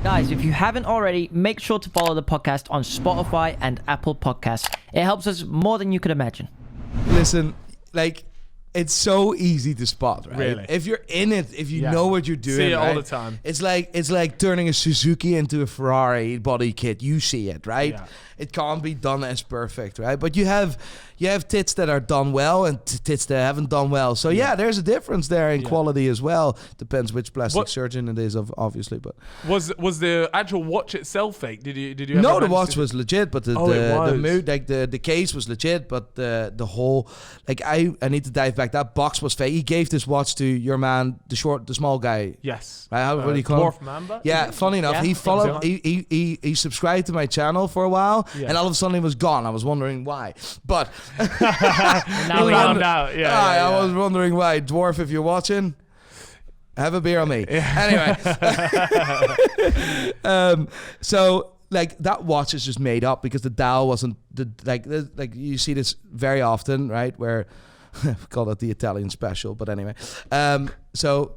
Guys, if you haven't already, make sure to follow the podcast on Spotify and Apple Podcasts. It helps us more than you could imagine. Listen, like, it's so easy to spot, right? Really? If you're in it, if you know what you're doing, see it right? all the time. It's like turning a Suzuki into a Ferrari body kit. You see it, right? Yeah. It can't be done as perfect, right? But you have tits that are done well and tits that haven't done well. So yeah, there's a difference there in quality as well. Depends which plastic surgeon it is, obviously. But was the actual watch itself fake? Did you? No, the watch was legit, but the mood, like the case was legit, but the whole, like, I need to dive back. That box was fake. He gave this watch to your man, the small guy. Yes. Right? What do you call Dwarf him? Mamba? Yeah. Funny enough, he followed. He subscribed to my channel for a while, and all of a sudden he was gone. I was wondering why, but Now we found out. I was wondering why. Dwarf, if you're watching, have a beer on me. Anyway, so like that watch is just made up because the dial wasn't like you see this very often, right? Where we call it the Italian special, but anyway, so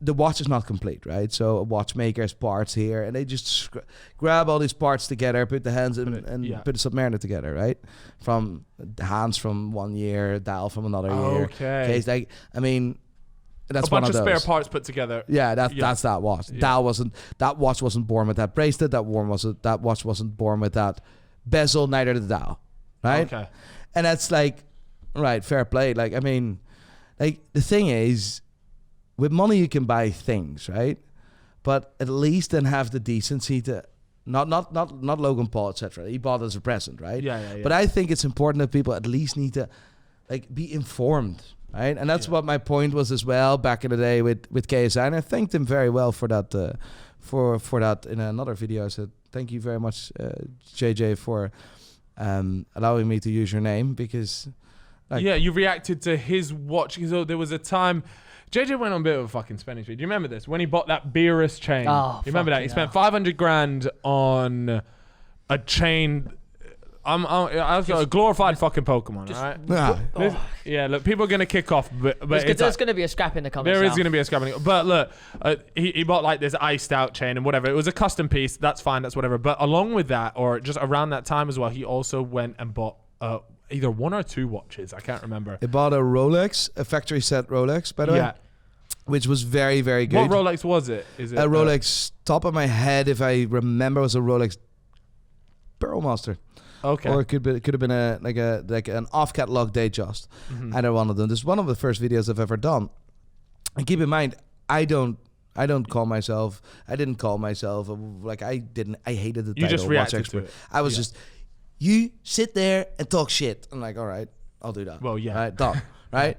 the watch is not complete, right? So a watchmaker's parts here, and they just grab all these parts together, put the hands in, and put a submariner together, right? From hands from 1 year, dial from another year. Okay, it's like, I mean, that's a bunch one of of spare those. parts put together. Yeah, that's that watch. Yeah. That watch wasn't born with that bracelet. That watch wasn't born with that bezel. Neither did the dial, right? Okay, and that's like, right, fair play. Like, I mean, like, the thing is, with money you can buy things, right? But at least then have the decency to not Logan Paul, etc. He bought it as a present, right? Yeah. But I think it's important that people at least need to, like, be informed, right? And that's what my point was as well back in the day with KSI. And I thanked him very well for that. For that in another video, I said thank you very much, JJ, for allowing me to use your name, because. Like, you reacted to his watch. So there was a time JJ went on a bit of a fucking spending spree. Do you remember this? When he bought that Beerus chain. Oh, you remember that? He spent 500 grand on a chain. I was a glorified fucking Pokemon, alright? Yeah, look, people are going to kick off, but there's going to be a scrap in the comments. There is going to be a scrap in the But look, he bought like this iced out chain and whatever. It was a custom piece. That's fine. That's whatever. But along with that, or just around that time as well, he also went and bought either one or two watches. I can't remember. He bought a Rolex, a factory set Rolex, by the way, which was very, very good. What Rolex was it? Is it a Rolex? Top of my head, if I remember, was a Rolex Burrowmaster. Okay. Or it could have been an off catalog Datejust. Either one of them. This is one of the first videos I've ever done. And keep in mind, I didn't call myself I hated the title. You just reacted to it. I was just, you sit there and talk shit. I'm like, all right, I'll do that. Well, yeah. Right, done. Right?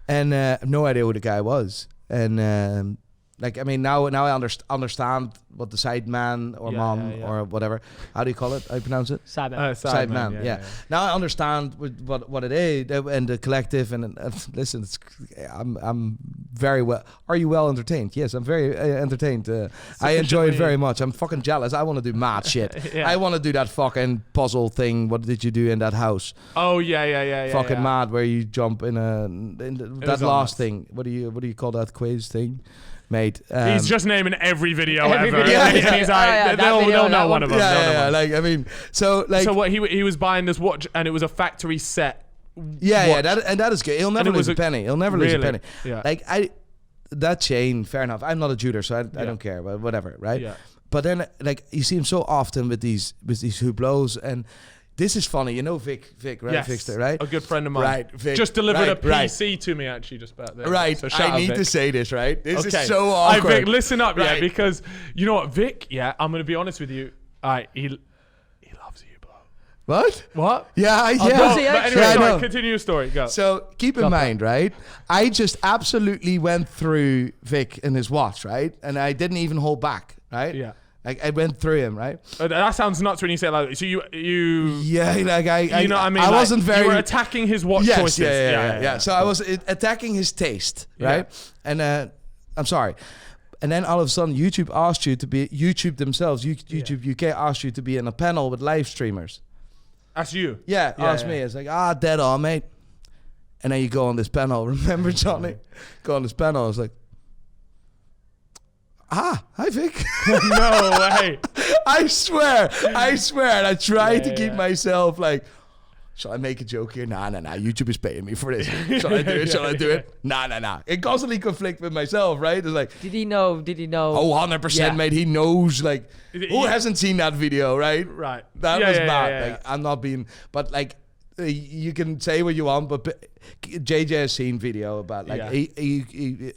And I have no idea who the guy was. And like, I mean, now I understand what the sideman or mom or whatever. How do you call it? How do you pronounce it? Sideman. Yeah. Now I understand what it is and the collective. And listen, I'm very well. Are you well entertained? Yes, I'm very entertained. I enjoy it very much. I'm fucking jealous. I want to do mad shit. I want to do that fucking puzzle thing. What did you do in that house? Oh yeah. Fucking mad, where you jump in that last thing. What do you call that quiz thing? Mate, he's just naming every video every ever. Video. They'll know one of them. Yeah. Like, I mean, so what he was buying this watch and it was a factory set. Yeah, that is good. He'll never lose a penny. He'll never lose a penny. Yeah. Like that chain, fair enough. I'm not a jeweler, so I don't care. But whatever, right? Yeah. But then, like, you see him so often with these Hublots, and this is funny. You know Vic, right? Yes, Vikkstar, right? A good friend of mine. Right, Vic. Just delivered a PC to me, actually, just about there. Right. So I need Vic. to say this, right? This Okay. is so awkward. Vic, listen up, right. because you know what, Vic, I'm going to be honest with you. He loves Hublot. What? Yeah. Does he But actually? anyway, continue your story. Go. So keep in mind, right? I just absolutely went through Vic and his watch, right? And I didn't even hold back, right? Yeah. Like, I went through him, right? That sounds nuts when you say it like that. So you yeah, like you know what I mean? I wasn't very. You were attacking his watch choices. Yeah. So I was attacking his taste, right? And I'm sorry. And then all of a sudden, YouTube asked you to be YouTube themselves. YouTube UK asked you to be in a panel with live streamers. That's you. Yeah, asked me. It's like, dead on, mate. And then you go on this panel. Remember, Johnny? Go on this panel. It's like, Hi Vic. No way. I swear. And I tried to keep yeah. myself like, shall I make a joke here? Nah. YouTube is paying me for this. Shall I do it? Shall I do it? Nah. It constantly conflict with myself, right? It's like, Did he know? oh, 100%, mate. He knows, like, who hasn't seen that video, right? Right. That was bad. Like, I'm not being, but like, you can say what you want, but JJ has seen video about like he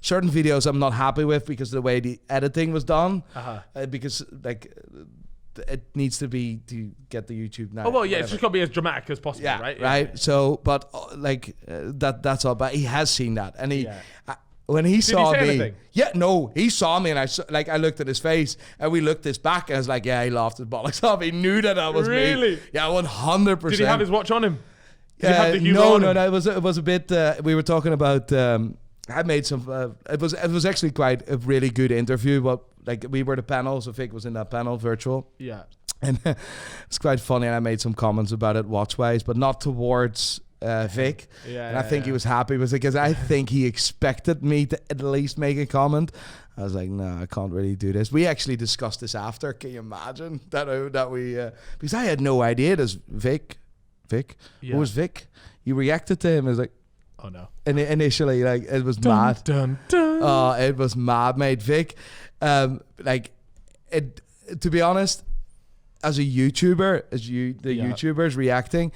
certain videos I'm not happy with because of the way the editing was done. Because like it needs to be to get the YouTube now. Oh well, yeah, it's just gotta be as dramatic as possible, right? Right. So, but that's all. But he has seen that, and he. When he saw he say me, anything? He saw me, and I looked at his face, and we looked this back, and I was like, yeah, he laughed his bollocks off. He knew that was me. Really? Yeah, 100%. Did he have his watch on him? Did he have the humor on him? No, it was a bit. We were talking about. I made some. It was actually quite a really good interview. But like we were the panel, so Vic was in that panel, virtual. Yeah. And it's quite funny, and I made some comments about it watch-wise, but not towards Vic. And I think he was happy because I think he expected me to at least make a comment. I was like, no, I can't really do this. We actually discussed this after. Can you imagine that we... because I had no idea there's Vic. Who was Vic? You reacted to him as like... Oh, no. And initially, like, it was mad. Dun, dun. Oh, it was mad, mate. Vic, to be honest, as a YouTuber, YouTubers reacting,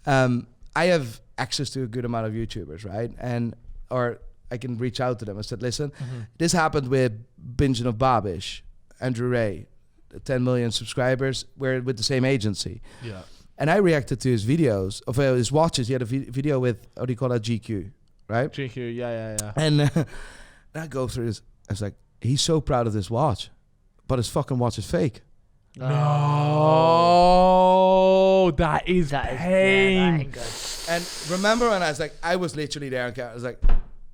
I have access to a good amount of YouTubers, right? Or I can reach out to them. I said, listen, this happened with Binging of Babish, Andrew Ray, 10 million subscribers. We're with the same agency. Yeah. And I reacted to his videos, of his watches. He had a video with, how do you call that, GQ, right? GQ, yeah. And I go through this. I was like, he's so proud of this watch, but his fucking watch is fake. No, that is pain. That ain't good. And remember when I was like, I was literally there on camera. I was like,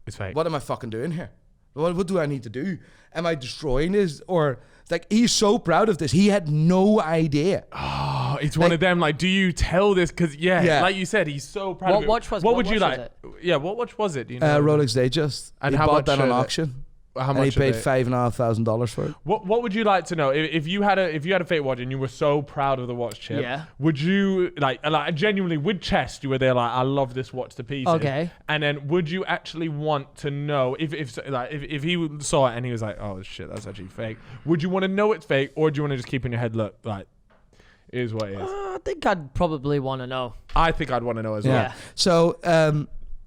It's fake. what am I fucking doing here? What do I need to do? Am I destroying this? Or like, he's so proud of this. He had no idea. Oh, it's one of them. Like, do you tell this? Because like you said, he's so proud. What of it. watch was? What what would you watch like? was Yeah, what watch was it? Do you know? Rolex Datejust. And he how bought much that on are they? auction. How And much he paid are they? $5,500 for it. What would you like to know if you had a fake watch and you were so proud of the watch chip? Yeah. Would you like genuinely with chest? You were there like, I love this watch to pieces. Okay. And then would you actually want to know if he saw it and he was like, oh shit, that's actually fake? Would you want to know it's fake, or do you want to just keep in your head, look, like, it is what it is? I think I'd probably want to know. I think I'd want to know as well. Yeah. So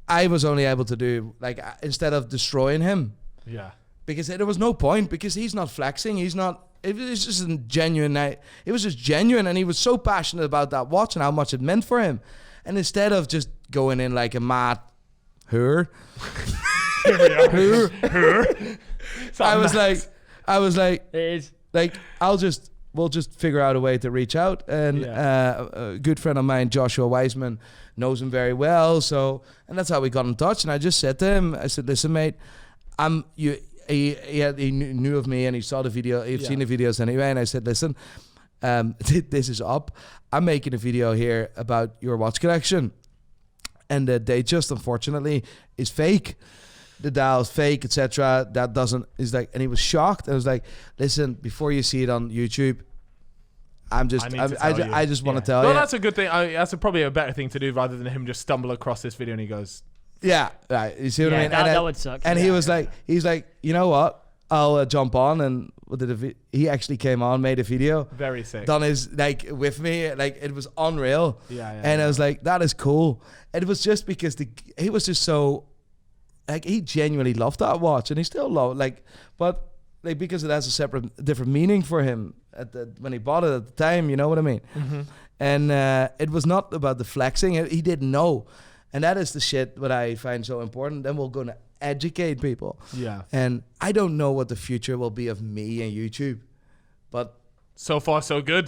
I was only able to do, like, instead of destroying him, Yeah. because there was no point, because he's not flexing. He's not. It was just a genuine night. It was just genuine, and he was so passionate about that watch and how much it meant for him. And instead of just going in like a mad her, Here we are. I was like, It is. like, we'll just figure out a way to reach out. And a good friend of mine, Joshua Weisman, knows him very well. So, and that's how we got in touch. And I just said to him, I said, listen, mate, he knew of me, and he saw the video. He'd seen the videos anyway. And I said, listen, this is up. I'm making a video here about your watch collection. And the Datejust, unfortunately, is fake. The dial is fake, etc. That doesn't, is like, and he was shocked. I was like, listen, before you see it on YouTube, I just want to tell you. Well, that's a good thing. That's probably a better thing to do rather than him just stumble across this video and he goes, yeah, right. You see what I mean? That would suck. And he was like, you know what? I'll jump on, and he actually came on, made a video, very sick, done his, like, with me, like, it was unreal. Yeah. I was like, that is cool. And it was just because he was just so, like, he genuinely loved that watch, and he still loved, like, but like, because it has a different meaning for him when he bought it at the time, you know what I mean? Mm-hmm. And it was not about the flexing. He didn't know. And that is the shit what I find so important. Then we're going to educate people. Yeah. And I don't know what the future will be of me and YouTube, but so far so good.